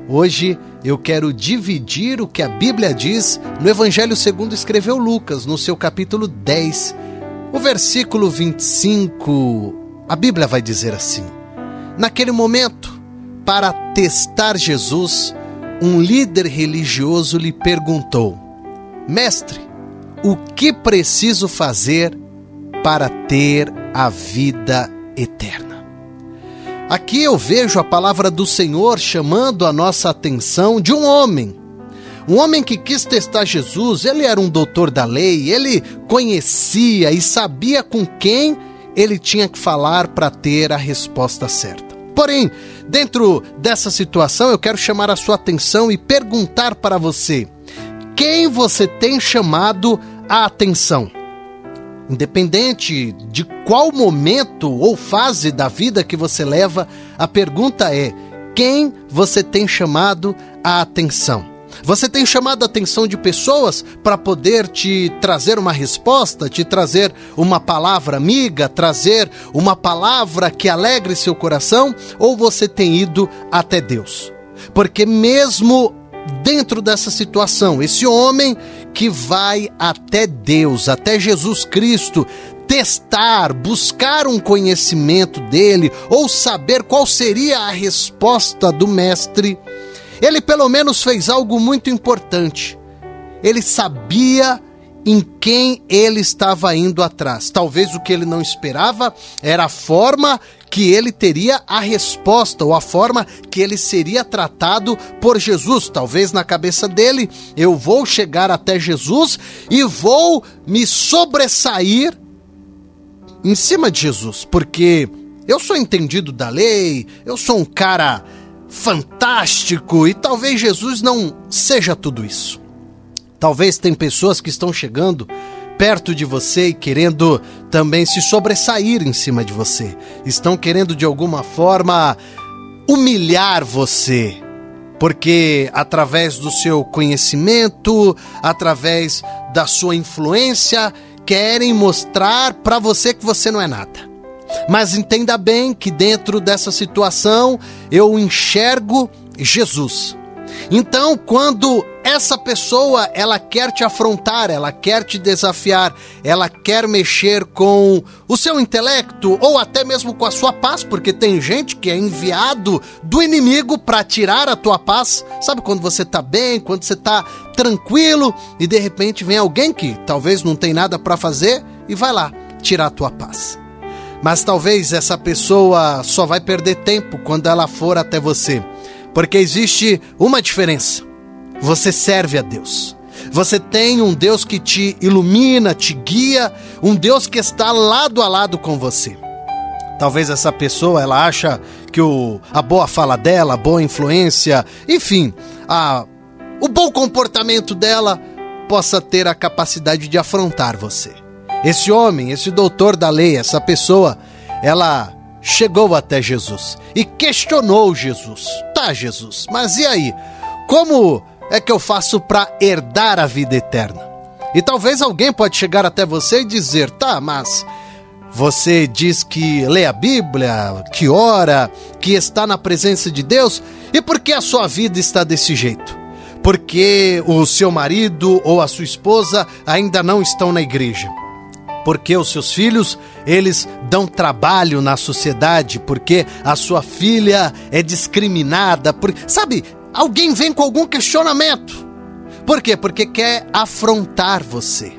Hoje eu quero dividir o que a Bíblia diz no Evangelho segundo escreveu Lucas, no seu capítulo 10, o versículo 25. A Bíblia vai dizer assim: naquele momento, para testar Jesus, um líder religioso lhe perguntou: Mestre, o que preciso fazer para ter a vida eterna? Aqui eu vejo a palavra do Senhor chamando a nossa atenção de um homem que quis testar Jesus. Ele era um doutor da lei, ele conhecia e sabia com quem ele tinha que falar para ter a resposta certa. Porém, dentro dessa situação, eu quero chamar a sua atenção e perguntar para você: quem você tem chamado a atenção? Independente de qual momento ou fase da vida que você leva, a pergunta é: quem você tem chamado a atenção? Você tem chamado a atenção de pessoas para poder te trazer uma resposta, te trazer uma palavra amiga, trazer uma palavra que alegre seu coração? Ou você tem ido até Deus? Porque mesmo dentro dessa situação, esse homem que vai até Deus, até Jesus Cristo, testar, buscar um conhecimento dele, ou saber qual seria a resposta do mestre, ele pelo menos fez algo muito importante. Ele sabia em quem ele estava indo atrás. Talvez o que ele não esperava era a forma que ele teria a resposta, ou a forma que ele seria tratado por Jesus. Talvez na cabeça dele: eu vou chegar até Jesus e vou me sobressair em cima de Jesus, porque eu sou entendido da lei, eu sou um cara fantástico, e talvez Jesus não seja tudo isso. Talvez tem pessoas que estão chegando perto de você e querendo também se sobressair em cima de você. Estão querendo de alguma forma humilhar você, porque através do seu conhecimento, através da sua influência, querem mostrar para você que você não é nada. Mas entenda bem que dentro dessa situação eu enxergo Jesus. Então, quando essa pessoa, ela quer te afrontar, ela quer te desafiar, ela quer mexer com o seu intelecto ou até mesmo com a sua paz, porque tem gente que é enviado do inimigo para tirar a tua paz. Sabe quando você tá bem, quando você tá tranquilo e de repente vem alguém que talvez não tem nada para fazer e vai lá tirar a tua paz. Mas talvez essa pessoa só vai perder tempo quando ela for até você. Porque existe uma diferença: você serve a Deus, você tem um Deus que te ilumina, te guia, um Deus que está lado a lado com você. Talvez essa pessoa, ela acha que a boa fala dela, a boa influência, enfim, o bom comportamento dela possa ter a capacidade de afrontar você. Esse homem, esse doutor da lei, essa pessoa, ela chegou até Jesus e questionou Jesus. Tá, Jesus, mas e aí? Como é que eu faço para herdar a vida eterna? E talvez alguém pode chegar até você e dizer: tá, mas você diz que lê a Bíblia, que ora, que está na presença de Deus, e por que a sua vida está desse jeito? Porque o seu marido ou a sua esposa ainda não estão na igreja? Porque os seus filhos, eles dão trabalho na sociedade? Porque a sua filha é discriminada? Sabe, alguém vem com algum questionamento. Por quê? Porque quer afrontar você,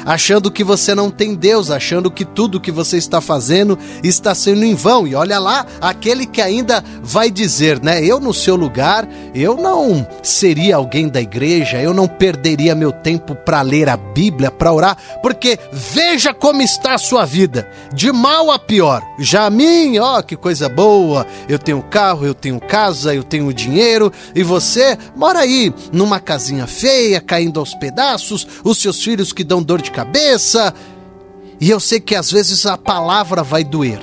achando que você não tem Deus, achando que tudo que você está fazendo está sendo em vão. E olha lá, aquele que ainda vai dizer, né? Eu no seu lugar, eu não seria alguém da igreja, eu não perderia meu tempo para ler a Bíblia, para orar, porque veja como está a sua vida, de mal a pior. Já a mim, ó, que coisa boa, eu tenho carro, eu tenho casa, eu tenho dinheiro, e você mora aí numa casinha feia, caindo aos pedaços, os seus filhos que dão dor de cabeça. E eu sei que às vezes a palavra vai doer,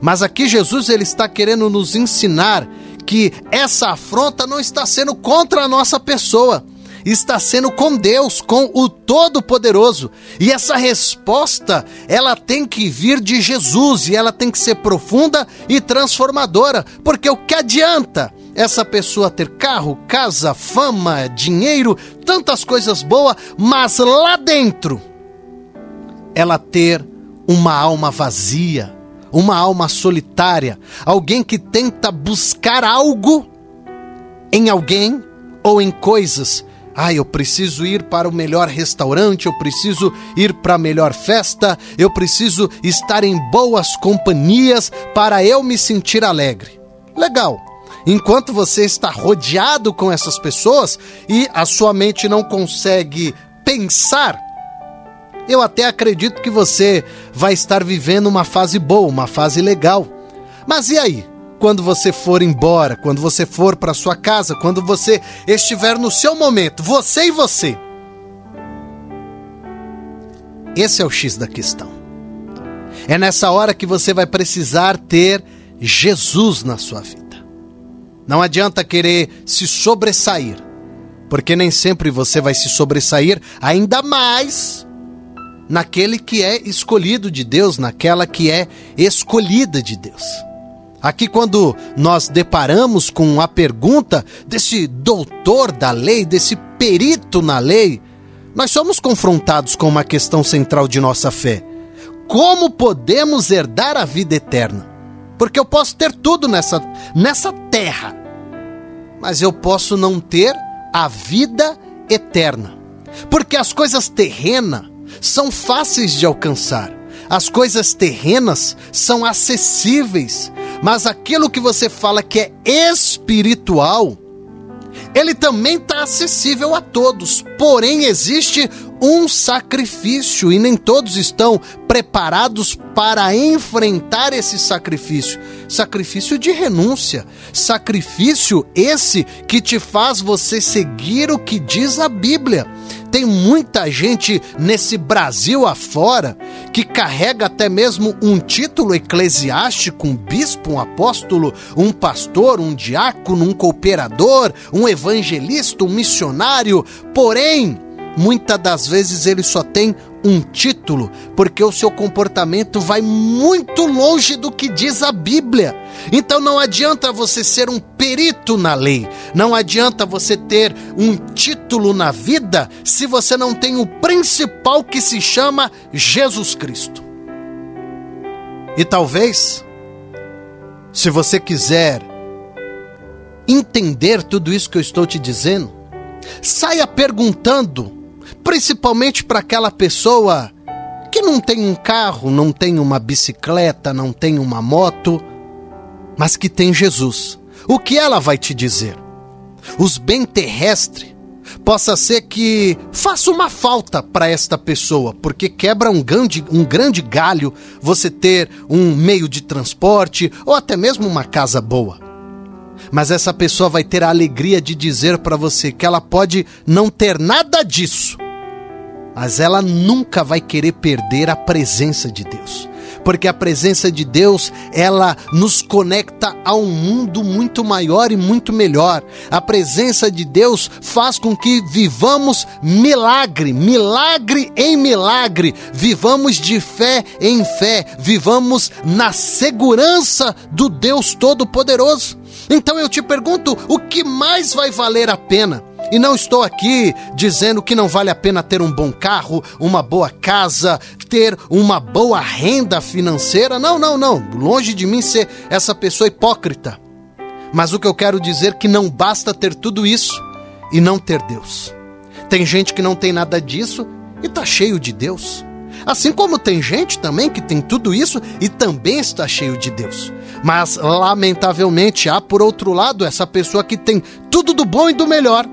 mas aqui Jesus, ele está querendo nos ensinar que essa afronta não está sendo contra a nossa pessoa, está sendo com Deus, com o Todo-Poderoso. E essa resposta, ela tem que vir de Jesus, e ela tem que ser profunda e transformadora, porque o que adianta essa pessoa ter carro, casa, fama, dinheiro, tantas coisas boas, mas lá dentro ela ter uma alma vazia, uma alma solitária, alguém que tenta buscar algo em alguém ou em coisas. Eu preciso ir para o melhor restaurante, eu preciso ir para a melhor festa, eu preciso estar em boas companhias para eu me sentir alegre. Legal. Enquanto você está rodeado com essas pessoas e a sua mente não consegue pensar, eu até acredito que você vai estar vivendo uma fase boa, uma fase legal. Mas e aí? Quando você for embora, quando você for para sua casa, quando você estiver no seu momento, você e você. Esse é o X da questão. É nessa hora que você vai precisar ter Jesus na sua vida. Não adianta querer se sobressair, porque nem sempre você vai se sobressair, ainda mais naquele que é escolhido de Deus, naquela que é escolhida de Deus. Aqui, quando nós deparamos com a pergunta desse doutor da lei, desse perito na lei, nós somos confrontados com uma questão central de nossa fé. Como podemos herdar a vida eterna? Porque eu posso ter tudo nessa terra, mas eu posso não ter a vida eterna. Porque as coisas terrenas são fáceis de alcançar. As coisas terrenas são acessíveis, mas aquilo que você fala que é espiritual, ele também está acessível a todos. Porém, existe um sacrifício e nem todos estão preparados para enfrentar esse sacrifício. Sacrifício de renúncia. Sacrifício esse que te faz você seguir o que diz a Bíblia. Tem muita gente nesse Brasil afora que carrega até mesmo um título eclesiástico, um bispo, um apóstolo, um pastor, um diácono, um cooperador, um evangelista, um missionário. Porém, muitas das vezes ele só tem um título, porque o seu comportamento vai muito longe do que diz a Bíblia. Então não adianta você ser um perito na lei, não adianta você ter um título na vida se você não tem o principal, que se chama Jesus Cristo. E talvez, se você quiser entender tudo isso que eu estou te dizendo, saia perguntando, principalmente para aquela pessoa que não tem um carro, não tem uma bicicleta, não tem uma moto, mas que tem Jesus. O que ela vai te dizer? Os bens terrestres, possa ser que faça uma falta para esta pessoa, porque quebra um grande galho você ter um meio de transporte ou até mesmo uma casa boa. Mas essa pessoa vai ter a alegria de dizer para você que ela pode não ter nada disso, mas ela nunca vai querer perder a presença de Deus. Porque a presença de Deus, ela nos conecta a um mundo muito maior e muito melhor. A presença de Deus faz com que vivamos milagre em milagre. Vivamos de fé em fé. Vivamos na segurança do Deus Todo-Poderoso. Então eu te pergunto, o que mais vai valer a pena? E não estou aqui dizendo que não vale a pena ter um bom carro, uma boa casa, ter uma boa renda financeira. Não. Longe de mim ser essa pessoa hipócrita. Mas o que eu quero dizer é que não basta ter tudo isso e não ter Deus. Tem gente que não tem nada disso e está cheio de Deus. Assim como tem gente também que tem tudo isso e também está cheio de Deus. Mas, lamentavelmente, há por outro lado essa pessoa que tem tudo do bom e do melhor,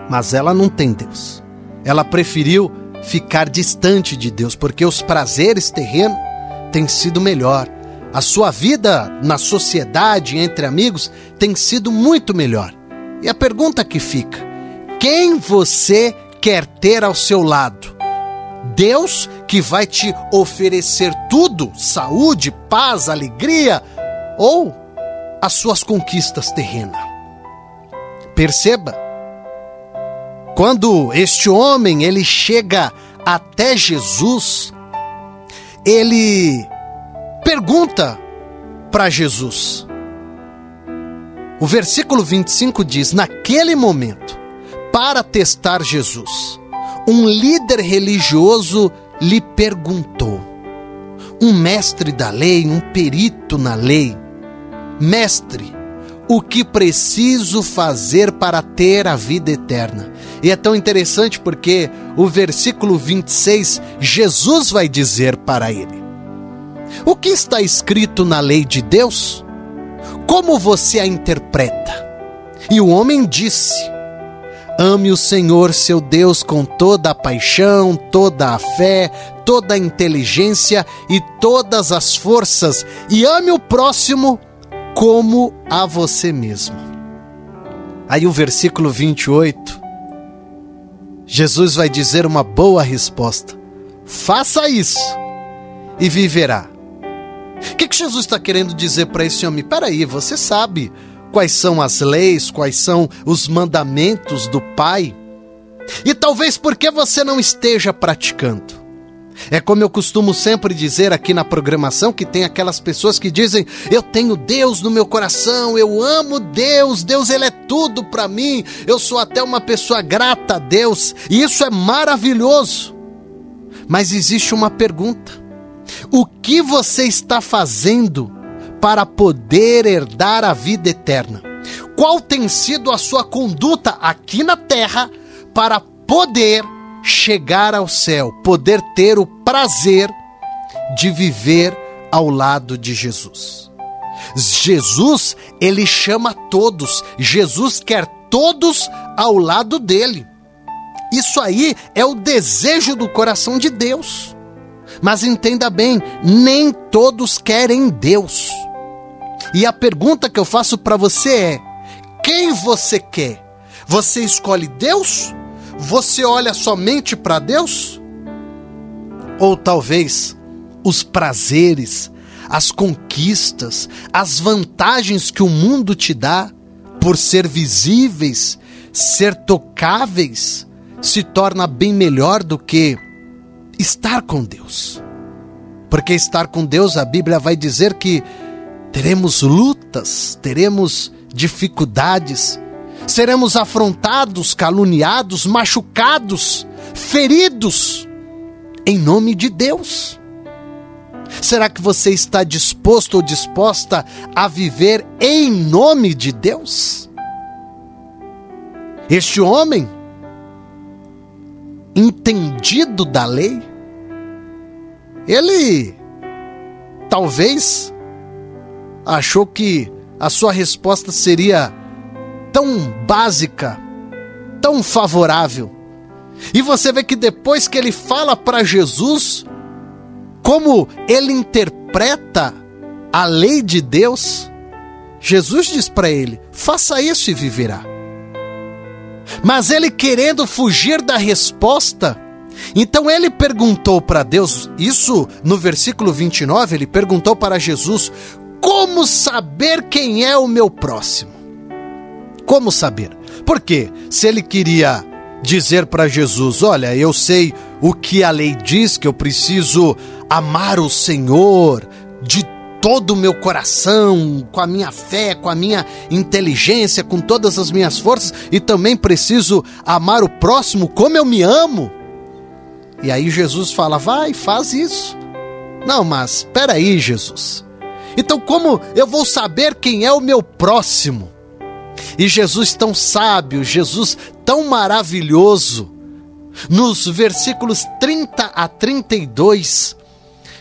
mas ela não tem Deus. Ela preferiu ficar distante de Deus, porque os prazeres terrenos têm sido melhor. A sua vida na sociedade, entre amigos, tem sido muito melhor. E a pergunta que fica: quem você quer ter ao seu lado? Deus, que vai te oferecer tudo, saúde, paz, alegria, ou as suas conquistas terrenas? Perceba, quando este homem ele chega até Jesus, ele pergunta para Jesus: O versículo 25 diz: naquele momento, para testar Jesus, um líder religioso lhe perguntou, um mestre da lei, um perito na lei: mestre, o que preciso fazer para ter a vida eterna? E é tão interessante porque o versículo 26, Jesus vai dizer para ele: o que está escrito na lei de Deus? Como você a interpreta? E o homem disse: ame o Senhor seu Deus com toda a paixão, toda a fé, toda a inteligência e todas as forças, e ame o próximo como a você mesmo. Aí o versículo 28, Jesus vai dizer uma boa resposta: faça isso e viverá. O que Jesus está querendo dizer para esse homem? Peraí, você sabe quais são as leis, quais são os mandamentos do Pai? E talvez porque você não esteja praticando. É como eu costumo sempre dizer aqui na programação, que tem aquelas pessoas que dizem: eu tenho Deus no meu coração, eu amo Deus, Deus ele é tudo para mim, eu sou até uma pessoa grata a Deus, e isso é maravilhoso. Mas existe uma pergunta: o que você está fazendo para poder herdar a vida eterna? Qual tem sido a sua conduta aqui na terra para poder chegar ao céu, poder ter o prazer de viver ao lado de Jesus? Jesus, ele chama todos, Jesus quer todos ao lado dele. Isso aí é o desejo do coração de Deus. Mas entenda bem, nem todos querem Deus. E a pergunta que eu faço para você é: quem você quer? Você escolhe Deus? Você olha somente para Deus? Ou talvez os prazeres, as conquistas, as vantagens que o mundo te dá, por ser visíveis, ser tocáveis, se torna bem melhor do que estar com Deus? Porque estar com Deus, a Bíblia vai dizer que teremos lutas, teremos dificuldades, seremos afrontados, caluniados, machucados, feridos, em nome de Deus. Será que você está disposto ou disposta a viver em nome de Deus? Este homem, entendido da lei, ele talvez achou que a sua resposta seria tão básica, tão favorável. E você vê que depois que ele fala para Jesus como ele interpreta a lei de Deus, Jesus diz para ele: faça isso e viverá. Mas ele, querendo fugir da resposta, então ele perguntou para Deus, isso no versículo 29, ele perguntou para Jesus: como saber quem é o meu próximo? Como saber? Porque se ele queria dizer para Jesus: olha, eu sei o que a lei diz, que eu preciso amar o Senhor de todo o meu coração, com a minha fé, com a minha inteligência, com todas as minhas forças, e também preciso amar o próximo como eu me amo. E aí Jesus fala: vai, faz isso. Não, mas espera aí, Jesus. Então como eu vou saber quem é o meu próximo? E Jesus tão sábio, Jesus tão maravilhoso, nos versículos 30 a 32,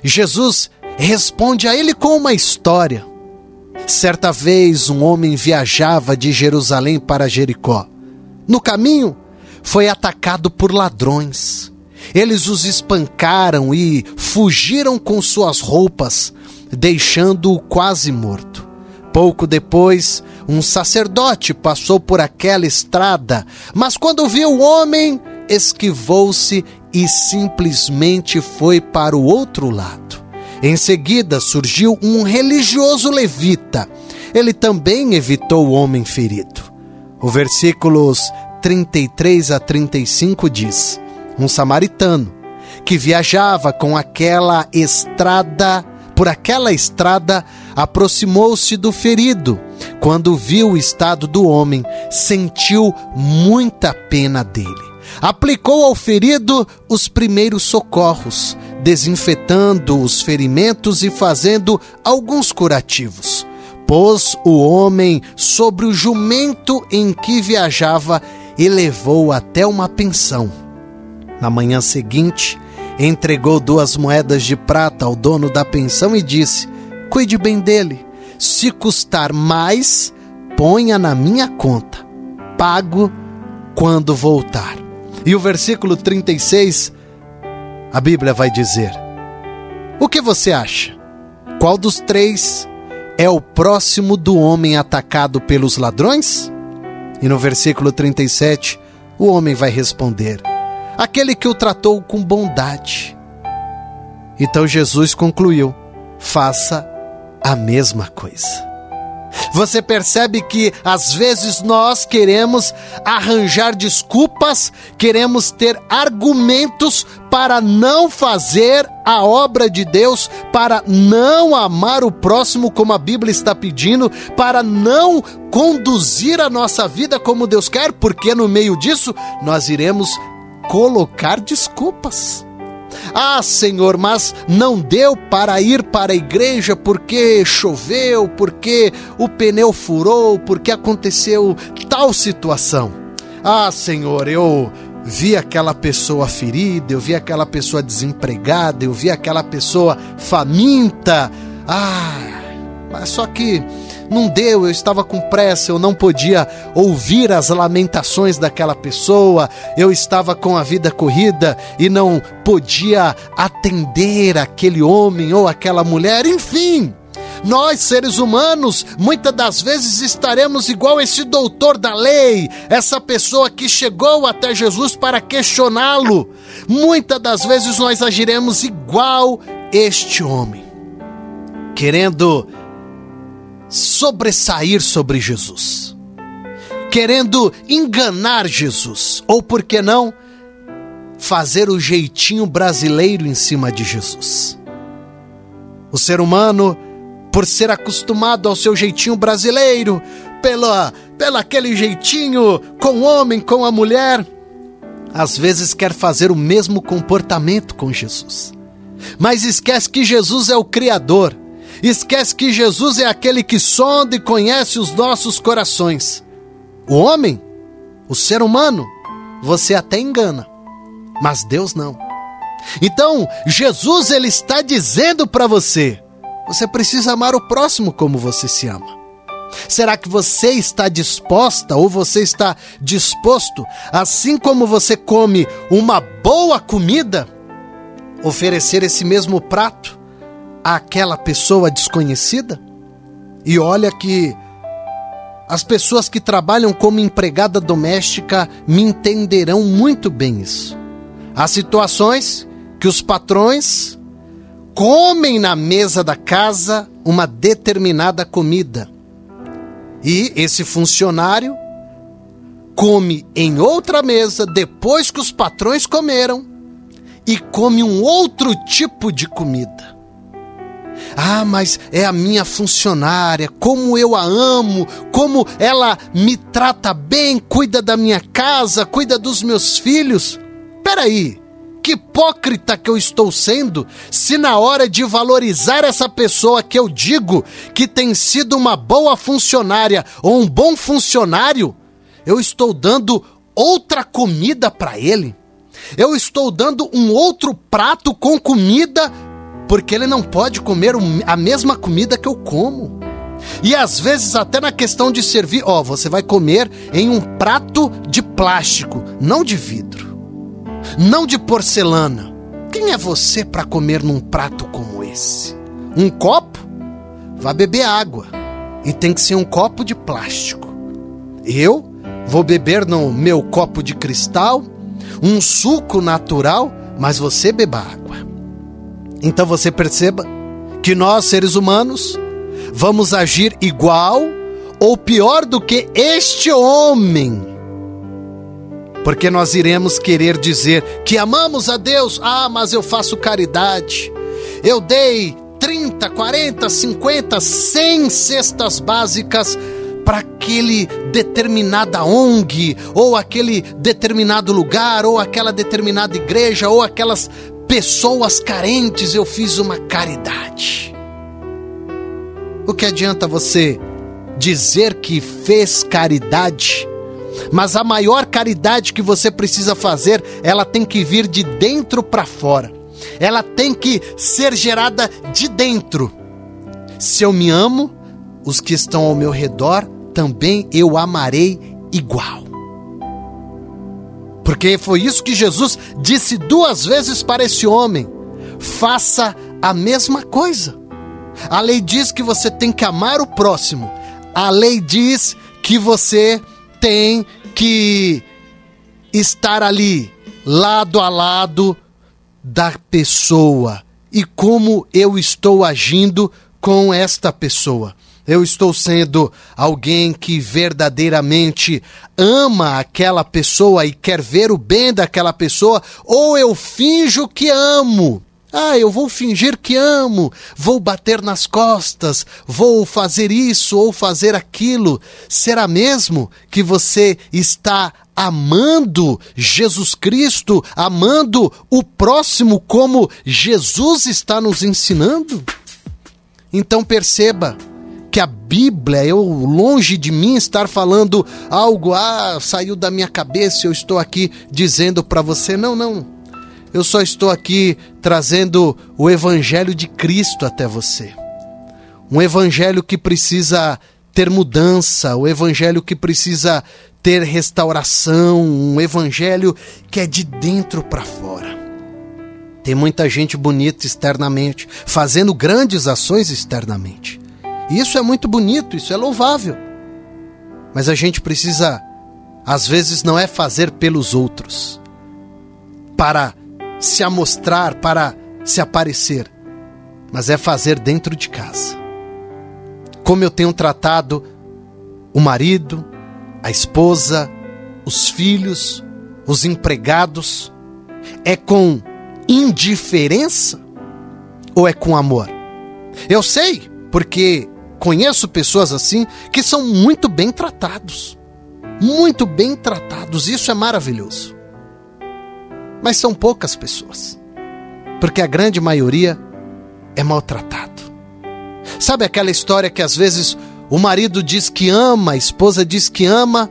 Jesus responde a ele com uma história. Certa vez um homem viajava de Jerusalém para Jericó. No caminho, foi atacado por ladrões. Eles os espancaram e fugiram com suas roupas, deixando-o quase morto. Pouco depois, um sacerdote passou por aquela estrada, mas quando viu o homem, esquivou-se e simplesmente foi para o outro lado. Em seguida surgiu um religioso levita. Ele também evitou o homem ferido. O versículos 33 a 35 diz: um samaritano que viajava por aquela estrada, aproximou-se do ferido. quando viu o estado do homem, sentiu muita pena dele. Aplicou ao ferido os primeiros socorros, desinfetando os ferimentos e fazendo alguns curativos. Pôs o homem sobre o jumento em que viajava e levou-o até uma pensão. Na manhã seguinte, entregou 2 moedas de prata ao dono da pensão e disse: cuide bem dele. Se custar mais, ponha na minha conta. Pago quando voltar. E o versículo 36, a Bíblia vai dizer: o que você acha? Qual dos 3 é o próximo do homem atacado pelos ladrões? E no versículo 37, o homem vai responder: aquele que o tratou com bondade. Então Jesus concluiu: faça a mesma coisa. Você percebe que às vezes nós queremos arranjar desculpas, queremos ter argumentos para não fazer a obra de Deus, para não amar o próximo como a Bíblia está pedindo, para não conduzir a nossa vida como Deus quer, porque no meio disso nós iremos colocar desculpas. Ah, Senhor, mas não deu para ir para a igreja porque choveu, porque o pneu furou, porque aconteceu tal situação. Ah, Senhor, eu vi aquela pessoa ferida, eu vi aquela pessoa desempregada, eu vi aquela pessoa faminta. Mas só que não deu, eu estava com pressa, eu não podia ouvir as lamentações daquela pessoa, eu estava com a vida corrida e não podia atender aquele homem ou aquela mulher. Enfim, nós seres humanos muitas das vezes estaremos igual esse doutor da lei, essa pessoa que chegou até Jesus para questioná-lo. Muitas das vezes nós agiremos igual este homem, querendo sobressair sobre Jesus, querendo enganar Jesus, ou por que não, fazer o jeitinho brasileiro em cima de Jesus. O ser humano, por ser acostumado ao seu jeitinho brasileiro, pelo aquele jeitinho com o homem, com a mulher, às vezes quer fazer o mesmo comportamento com Jesus, mas esquece que Jesus é o Criador. Esquece que Jesus é aquele que sonda e conhece os nossos corações. O homem, o ser humano, você até engana, mas Deus não. Então, Jesus, ele está dizendo para você: você precisa amar o próximo como você se ama. Será que você está disposta ou você está disposto, assim como você come uma boa comida, oferecer esse mesmo prato àquela pessoa desconhecida? E olha que as pessoas que trabalham como empregada doméstica me entenderão muito bem isso. Há situações que os patrões comem na mesa da casa uma determinada comida e esse funcionário come em outra mesa depois que os patrões comeram e come um outro tipo de comida. Mas é a minha funcionária, como eu a amo, como ela me trata bem, cuida da minha casa, cuida dos meus filhos. Peraí, que hipócrita que eu estou sendo, se na hora de valorizar essa pessoa que eu digo que tem sido uma boa funcionária ou um bom funcionário, eu estou dando outra comida para ele? Eu estou dando um outro prato com comida porque ele não pode comer a mesma comida que eu como. E às vezes até na questão de servir, você vai comer em um prato de plástico, não de vidro, não de porcelana. Quem é você para comer num prato como esse? Um copo? Vá beber água, e tem que ser um copo de plástico. Eu vou beber no meu copo de cristal, um suco natural, mas você beba água. Então você perceba que nós, seres humanos, vamos agir igual ou pior do que este homem. Porque nós iremos querer dizer que amamos a Deus. Mas eu faço caridade. Eu dei 30, 40, 50, 100 cestas básicas para aquele determinada ONG, ou aquele determinado lugar, ou aquela determinada igreja, ou aquelas pessoas carentes, eu fiz uma caridade. O que adianta você dizer que fez caridade, mas a maior caridade que você precisa fazer, ela tem que vir de dentro para fora. Ela tem que ser gerada de dentro. Se eu me amo, os que estão ao meu redor também eu amarei igual. Porque foi isso que Jesus disse 2 vezes para esse homem: faça a mesma coisa. A lei diz que você tem que amar o próximo. A lei diz que você tem que estar ali, lado a lado da pessoa. E como eu estou agindo com esta pessoa? Eu estou sendo alguém que verdadeiramente ama aquela pessoa e quer ver o bem daquela pessoa, ou eu finjo que amo? Eu vou fingir que amo, vou bater nas costas, vou fazer isso ou fazer aquilo. Será mesmo que você está amando Jesus Cristo, amando o próximo como Jesus está nos ensinando? Então perceba que a Bíblia, longe de mim estar falando algo, saiu da minha cabeça, eu estou aqui dizendo para você, não. Eu só estou aqui trazendo o Evangelho de Cristo até você. Um Evangelho que precisa ter mudança, um Evangelho que precisa ter restauração, um Evangelho que é de dentro para fora. Tem muita gente bonita externamente, fazendo grandes ações externamente. Isso é muito bonito, isso é louvável. Mas a gente precisa, às vezes, não é fazer pelos outros, para se amostrar, para se aparecer, mas é fazer dentro de casa. Como eu tenho tratado o marido, a esposa, os filhos, os empregados, é com indiferença ou é com amor? Eu sei, porque conheço pessoas assim que são muito bem tratados. Muito bem tratados, isso é maravilhoso. Mas são poucas pessoas, porque a grande maioria é maltratado. Sabe aquela história que às vezes o marido diz que ama, a esposa diz que ama,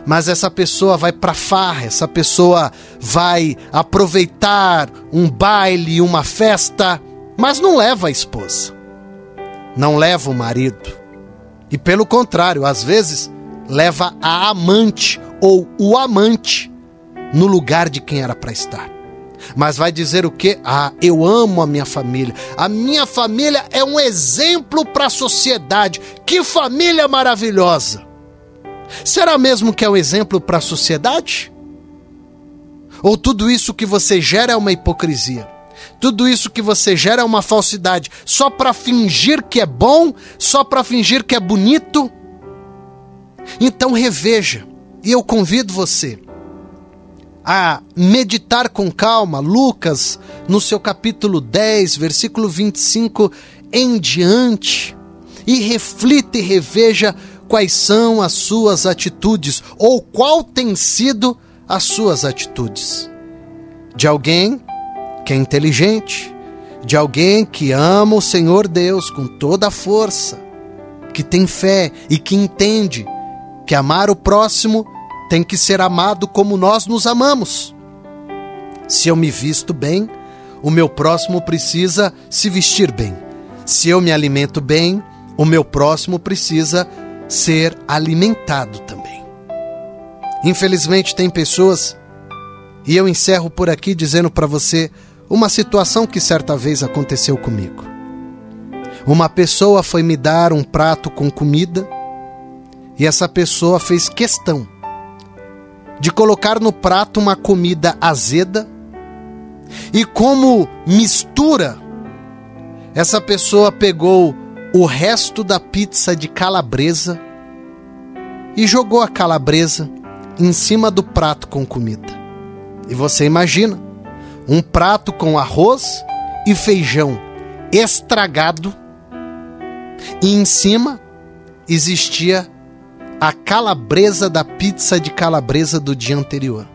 mas essa pessoa vai para farra, essa pessoa vai aproveitar um baile, uma festa, mas não leva a esposa, não leva o marido. E pelo contrário, às vezes leva a amante ou o amante no lugar de quem era para estar. Mas vai dizer o quê? Eu amo a minha família. A minha família é um exemplo para a sociedade. Que família maravilhosa! Será mesmo que é um exemplo para a sociedade? Ou tudo isso que você gera é uma hipocrisia? Tudo isso que você gera é uma falsidade, só para fingir que é bom, só para fingir que é bonito? Então reveja, e eu convido você a meditar com calma Lucas, no seu capítulo 10, versículo 25 em diante, e reflita e reveja quais são as suas atitudes, ou qual tem sido as suas atitudes. De alguém que é inteligente, de alguém que ama o Senhor Deus com toda a força, que tem fé e que entende que amar o próximo tem que ser amado como nós nos amamos. Se eu me visto bem, o meu próximo precisa se vestir bem. Se eu me alimento bem, o meu próximo precisa ser alimentado também. Infelizmente tem pessoas, e eu encerro por aqui dizendo para você uma situação que certa vez aconteceu comigo. Uma pessoa foi me dar um prato com comida, e essa pessoa fez questão de colocar no prato uma comida azeda, e como mistura, essa pessoa pegou o resto da pizza de calabresa e jogou a calabresa em cima do prato com comida. E você imagina, um prato com arroz e feijão estragado, e em cima existia a calabresa da pizza de calabresa do dia anterior.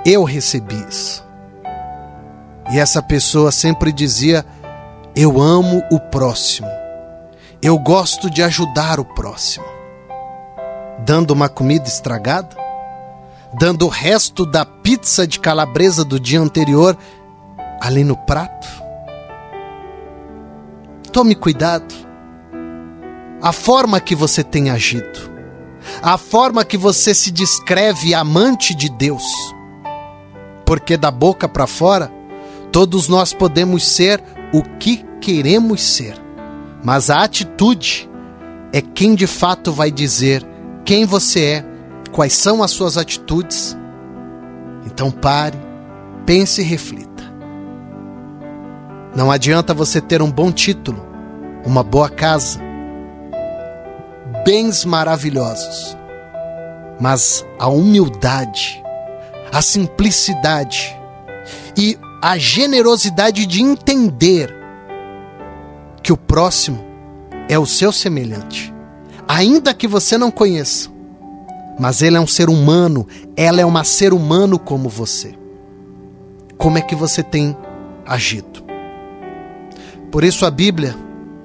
Eu recebi isso. E essa pessoa sempre dizia: eu amo o próximo. Eu gosto de ajudar o próximo. Dando uma comida estragada, dando o resto da pizza de calabresa do dia anterior ali no prato. Tome cuidado. A forma que você tem agido, a forma que você se descreve amante de Deus, porque da boca para fora, todos nós podemos ser o que queremos ser, mas a atitude é quem de fato vai dizer quem você é, quais são as suas atitudes. Então pare, pense e reflita. Não adianta você ter um bom título, uma boa casa, bens maravilhosos, mas a humildade, a simplicidade e a generosidade de entender que o próximo é o seu semelhante, ainda que você não conheça, mas ele é um ser humano, ela é uma ser humano como você. Como é que você tem agido? Por isso a Bíblia,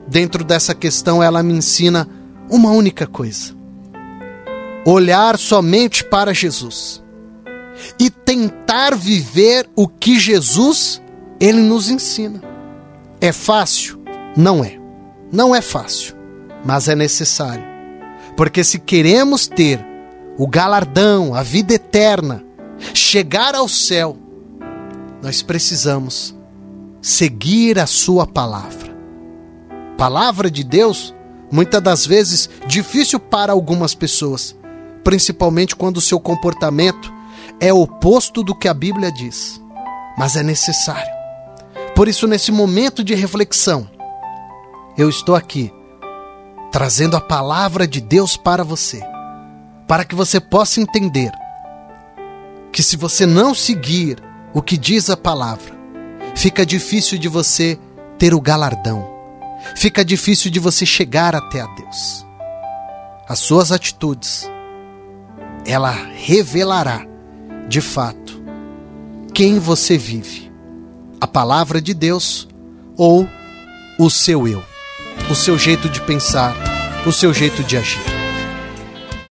dentro dessa questão, ela me ensina uma única coisa: olhar somente para Jesus e tentar viver o que Jesus, ele nos ensina. É fácil? Não é. Não é fácil, mas é necessário. Porque se queremos ter o galardão, a vida eterna, chegar ao céu, nós precisamos seguir a sua palavra. Palavra de Deus, muitas das vezes, difícil para algumas pessoas, principalmente quando o seu comportamento é oposto do que a Bíblia diz, mas é necessário. Por isso, nesse momento de reflexão, eu estou aqui, trazendo a palavra de Deus para você, para que você possa entender que se você não seguir o que diz a palavra, fica difícil de você ter o galardão, fica difícil de você chegar até a Deus. As suas atitudes, ela revelará, de fato, quem você vive, a palavra de Deus ou o seu eu, o seu jeito de pensar, o seu jeito de agir.